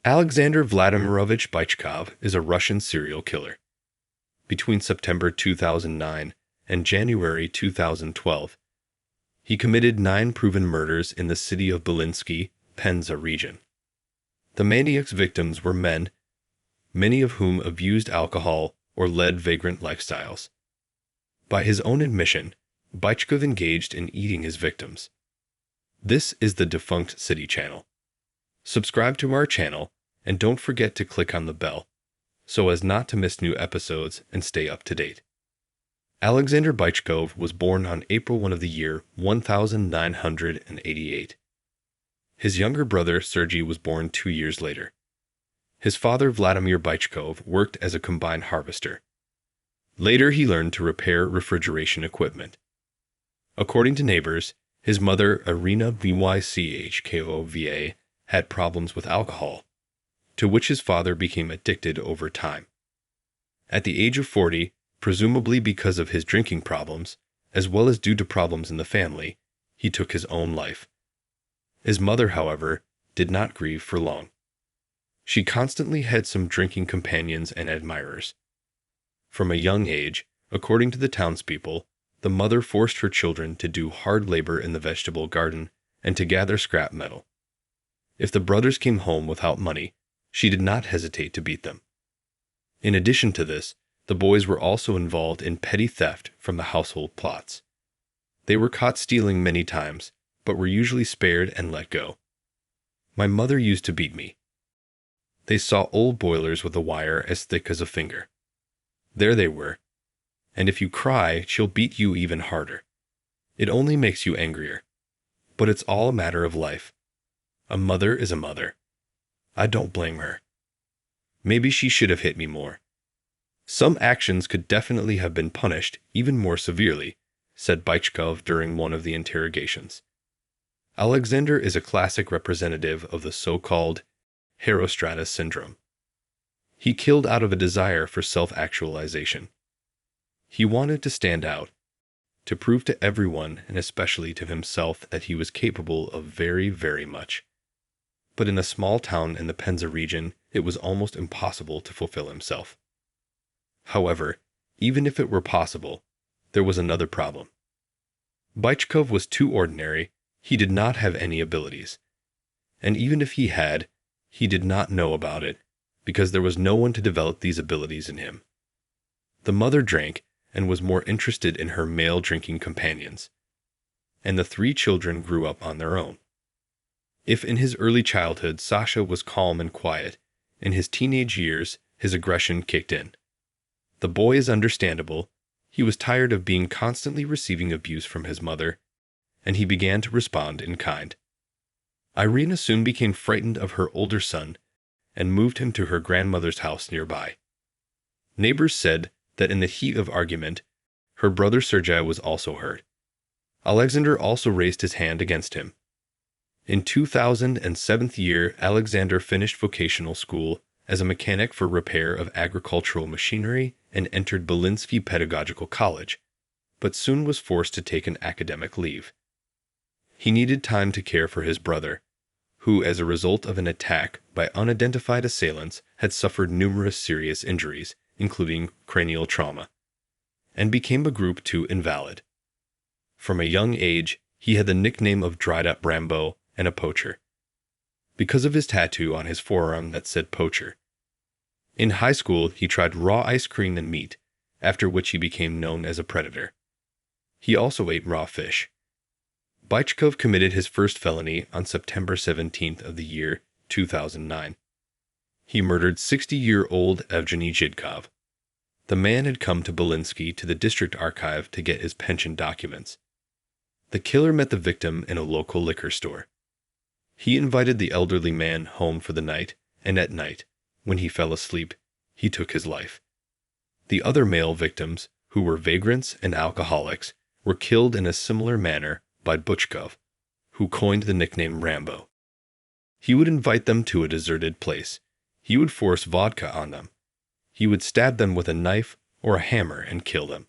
Alexander Vladimirovich Bychkov is a Russian serial killer. Between September 2009 and January 2012, he committed 9 proven murders in the city of Belinsky, Penza region. The maniac's victims were men, many of whom abused alcohol or led vagrant lifestyles. By his own admission, Bychkov engaged in eating his victims. This is the Defunct City channel. Subscribe to our channel and don't forget to click on the bell so as not to miss new episodes and stay up to date. Alexander Bychkov was born on April 1 of the year 1988. His younger brother Sergei was born 2 years later. His father Vladimir Bychkov worked as a combine harvester. Later he learned to repair refrigeration equipment. According to neighbors, his mother Irina Bychkova had problems with alcohol, to which his father became addicted over time. At the age of 40, presumably because of his drinking problems, as well as due to problems in the family, he took his own life. His mother, however, did not grieve for long. She constantly had some drinking companions and admirers. From a young age, according to the townspeople, the mother forced her children to do hard labor in the vegetable garden and to gather scrap metal. If the brothers came home without money, she did not hesitate to beat them. In addition to this, the boys were also involved in petty theft from the household plots. They were caught stealing many times, but were usually spared and let go. My mother used to beat me. They saw old boilers with a wire as thick as a finger. There they were. And if you cry, she'll beat you even harder. It only makes you angrier. But it's all a matter of life. A mother is a mother. I don't blame her. Maybe she should have hit me more. Some actions could definitely have been punished even more severely, said Bychkov during one of the interrogations. Alexander is a classic representative of the so-called Herostratus syndrome. He killed out of a desire for self-actualization. He wanted to stand out, to prove to everyone and especially to himself that he was capable of very, very much. But in a small town in the Penza region, it was almost impossible to fulfill himself. However, even if it were possible, there was another problem. Bychkov was too ordinary. He did not have any abilities. And even if he had, he did not know about it, because there was no one to develop these abilities in him. The mother drank and was more interested in her male drinking companions, and the 3 children grew up on their own. If in his early childhood Sasha was calm and quiet, in his teenage years his aggression kicked in. The boy is understandable. He was tired of being constantly receiving abuse from his mother, and he began to respond in kind. Irina soon became frightened of her older son and moved him to her grandmother's house nearby. Neighbors said that in the heat of argument, her brother Sergei was also heard. Alexander also raised his hand against him. In 2007th year, Alexander finished vocational school as a mechanic for repair of agricultural machinery and entered Belinsky Pedagogical College, but soon was forced to take an academic leave. He needed time to care for his brother, who, as a result of an attack by unidentified assailants, had suffered numerous serious injuries, including cranial trauma, and became a Group 2 invalid. From a young age, he had the nickname of Dried-Up Rambo and a poacher, because of his tattoo on his forearm that said poacher. In high school, he tried raw ice cream and meat, after which he became known as a predator. He also ate raw fish. Bychkov committed his first felony on September 17th of the year 2009. He murdered 60-year-old Evgeny Zhidkov. The man had come to Belinsky to the district archive to get his pension documents. The killer met the victim in a local liquor store. He invited the elderly man home for the night, and at night, when he fell asleep, he took his life. The other male victims, who were vagrants and alcoholics, were killed in a similar manner by Bychkov, who coined the nickname Rambo. He would invite them to a deserted place. He would force vodka on them. He would stab them with a knife or a hammer and kill them.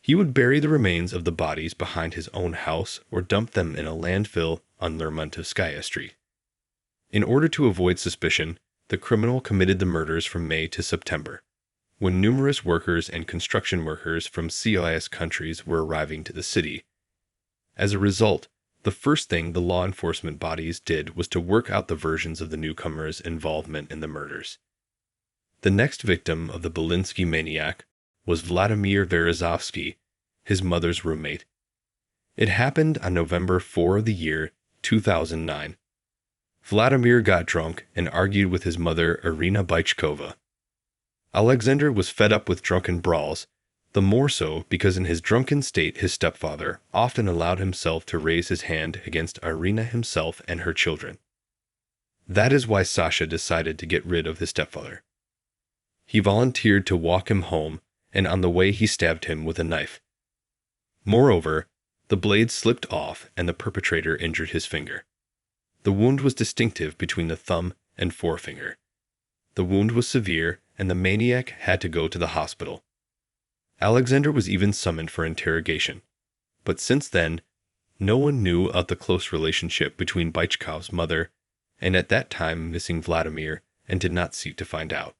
He would bury the remains of the bodies behind his own house or dump them in a landfill on Lermontovskaya Street. In order to avoid suspicion, the criminal committed the murders from May to September, when numerous workers and construction workers from CIS countries were arriving to the city. As a result, the first thing the law enforcement bodies did was to work out the versions of the newcomers' involvement in the murders. The next victim of the Belinsky maniac was Vladimir Berezovsky, his mother's roommate. It happened on November 4 of the year 2009. Vladimir got drunk and argued with his mother, Irina Bychkova. Alexander was fed up with drunken brawls, the more so because in his drunken state his stepfather often allowed himself to raise his hand against Irina himself and her children. That is why Sasha decided to get rid of his stepfather. He volunteered to walk him home, and on the way he stabbed him with a knife. Moreover, the blade slipped off and the perpetrator injured his finger. The wound was distinctive between the thumb and forefinger. The wound was severe, and the maniac had to go to the hospital. Alexander was even summoned for interrogation. But since then, no one knew of the close relationship between Bychkov's mother and at that time missing Vladimir, and did not seek to find out.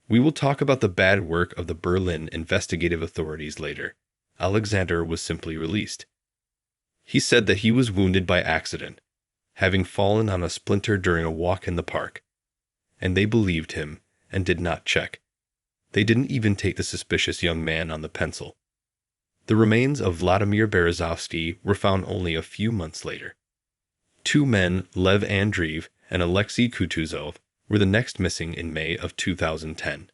We will talk about the bad work of the Berlin investigative authorities later. Alexander was simply released. He said that he was wounded by accident, having fallen on a splinter during a walk in the park. And they believed him and did not check. They didn't even take the suspicious young man on the pencil. The remains of Vladimir Berezovsky were found only a few months later. Two men, Lev Andreev and Alexei Kutuzov, were the next missing in May of 2010.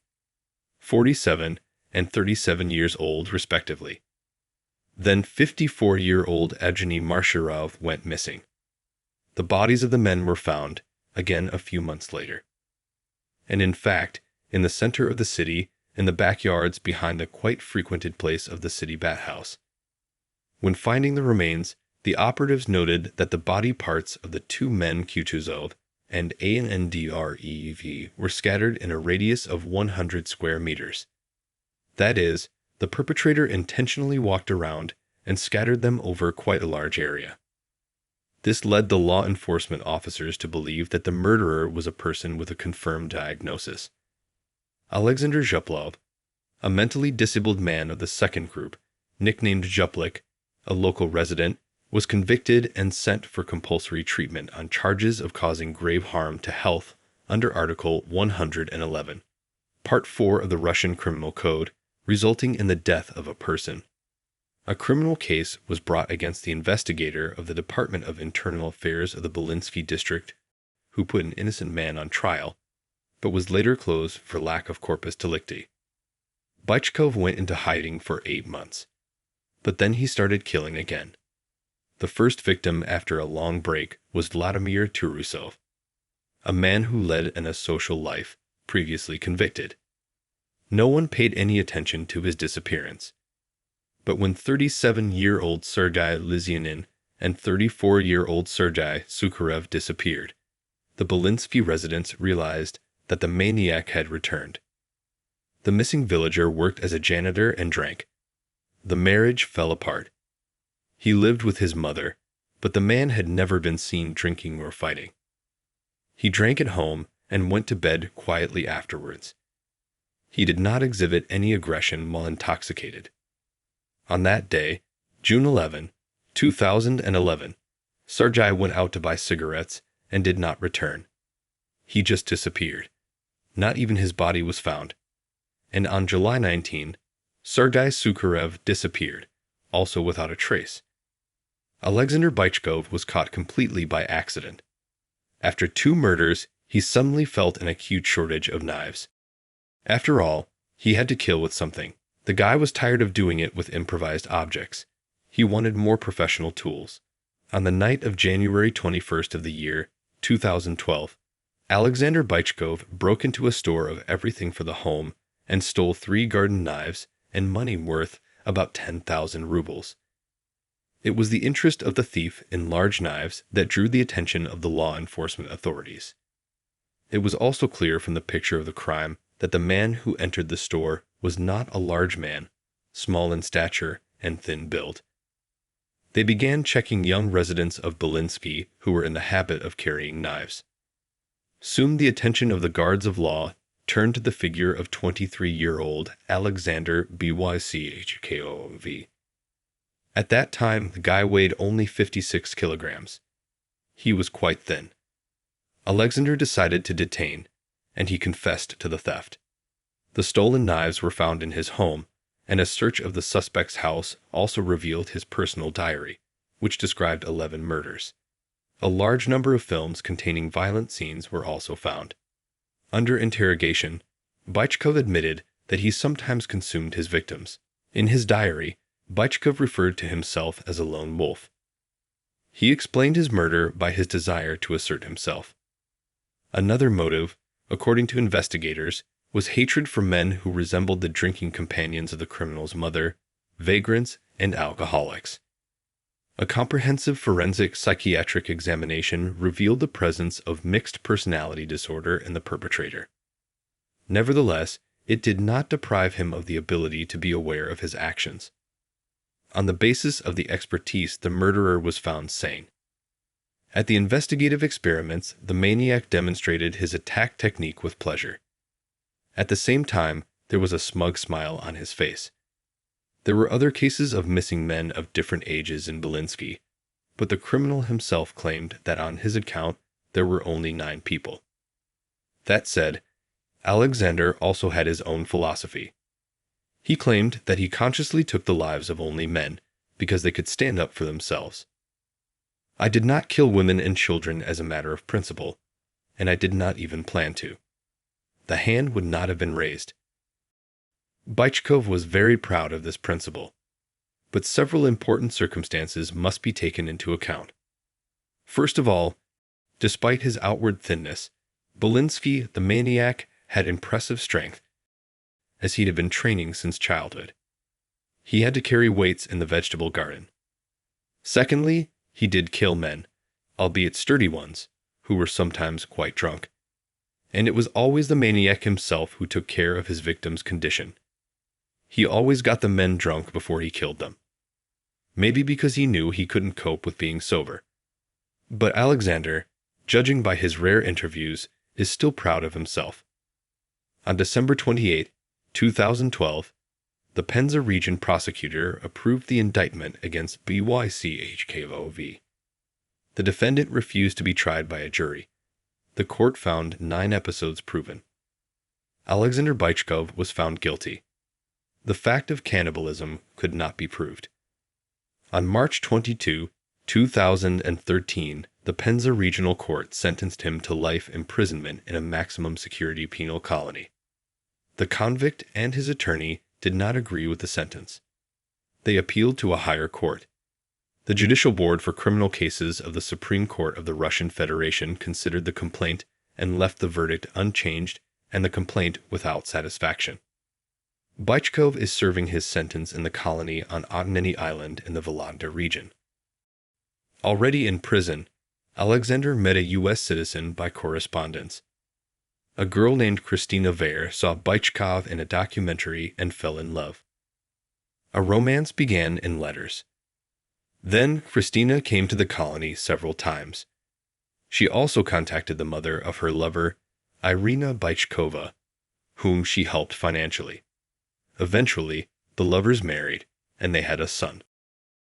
47 and 37 years old, respectively. Then 54-year-old Evgeny Marshirov went missing. The bodies of the men were found, again a few months later. And in fact, in the center of the city, in the backyards behind the quite frequented place of the city bathhouse. When finding the remains, the operatives noted that the body parts of the two men Kutuzov and Andreev were scattered in a radius of 100 square meters. That is, the perpetrator intentionally walked around and scattered them over quite a large area. This led the law enforcement officers to believe that the murderer was a person with a confirmed diagnosis. Alexander Zhuplov, a mentally disabled man of the second group, nicknamed Zhuplik, a local resident, was convicted and sent for compulsory treatment on charges of causing grave harm to health under Article 111, Part 4 of the Russian Criminal Code, resulting in the death of a person. A criminal case was brought against the investigator of the Department of Internal Affairs of the Belinsky district, who put an innocent man on trial, but was later closed for lack of corpus delicti. Bychkov went into hiding for 8 months, but then he started killing again. The first victim after a long break was Vladimir Turusov, a man who led an asocial life, previously convicted. No one paid any attention to his disappearance. But when 37-year-old Sergei Lizyanin and 34-year-old Sergei Sukharev disappeared, the Belinsky residents realized that the maniac had returned. The missing villager worked as a janitor and drank. The marriage fell apart. He lived with his mother, but the man had never been seen drinking or fighting. He drank at home and went to bed quietly afterwards. He did not exhibit any aggression while intoxicated. On that day, June 11, 2011, Sergei went out to buy cigarettes and did not return. He just disappeared. Not even his body was found. And on July 19, Sergei Sukharev disappeared, also without a trace. Alexander Bychkov was caught completely by accident. After 2 murders, he suddenly felt an acute shortage of knives. After all, he had to kill with something. The guy was tired of doing it with improvised objects. He wanted more professional tools. On the night of January 21st of the year 2012, Alexander Bychkov broke into a store of everything for the home and stole 3 garden knives and money worth about 10,000 rubles. It was the interest of the thief in large knives that drew the attention of the law enforcement authorities. It was also clear from the picture of the crime that the man who entered the store was not a large man, small in stature and thin build. They began checking young residents of Belinsky who were in the habit of carrying knives. Soon the attention of the guards of law turned to the figure of 23-year-old Alexander Bychkov. At that time, the guy weighed only 56 kilograms. He was quite thin. Alexander decided to detain, and he confessed to the theft. The stolen knives were found in his home, and a search of the suspect's house also revealed his personal diary, which described 11 murders. A large number of films containing violent scenes were also found. Under interrogation, Bychkov admitted that he sometimes consumed his victims. In his diary, Bychkov referred to himself as a lone wolf. He explained his murder by his desire to assert himself. Another motive, according to investigators, was hatred for men who resembled the drinking companions of the criminal's mother, vagrants, and alcoholics. A comprehensive forensic psychiatric examination revealed the presence of mixed personality disorder in the perpetrator. Nevertheless, it did not deprive him of the ability to be aware of his actions. On the basis of the expertise, the murderer was found sane. At the investigative experiments, the maniac demonstrated his attack technique with pleasure. At the same time, there was a smug smile on his face. There were other cases of missing men of different ages in Belinsky, but the criminal himself claimed that on his account there were only 9 people. That said, Alexander also had his own philosophy. He claimed that he consciously took the lives of only men because they could stand up for themselves. I did not kill women and children as a matter of principle, and I did not even plan to. The hand would not have been raised. Bychkov was very proud of this principle, but several important circumstances must be taken into account. First of all, despite his outward thinness, Belinsky, the maniac, had impressive strength, as he'd have been training since childhood. He had to carry weights in the vegetable garden. Secondly, he did kill men, albeit sturdy ones, who were sometimes quite drunk. And it was always the maniac himself who took care of his victim's condition. He always got the men drunk before he killed them. Maybe because he knew he couldn't cope with being sober. But Alexander, judging by his rare interviews, is still proud of himself. On December 28, 2012, the Penza region prosecutor approved the indictment against Bychkov. The defendant refused to be tried by a jury. The court found 9 episodes proven. Alexander Bychkov was found guilty. The fact of cannibalism could not be proved. On March 22, 2013, the Penza Regional Court sentenced him to life imprisonment in a maximum security penal colony. The convict and his attorney did not agree with the sentence. They appealed to a higher court. The Judicial Board for Criminal Cases of the Supreme Court of the Russian Federation considered the complaint and left the verdict unchanged and the complaint without satisfaction. Bychkov is serving his sentence in the colony on Otneny Island in the Vologda region. Already in prison, Alexander met a U.S. citizen by correspondence. A girl named Christina Vare saw Bychkov in a documentary and fell in love. A romance began in letters. Then Christina came to the colony several times. She also contacted the mother of her lover, Irina Bychkova, whom she helped financially. Eventually, the lovers married, and they had a son.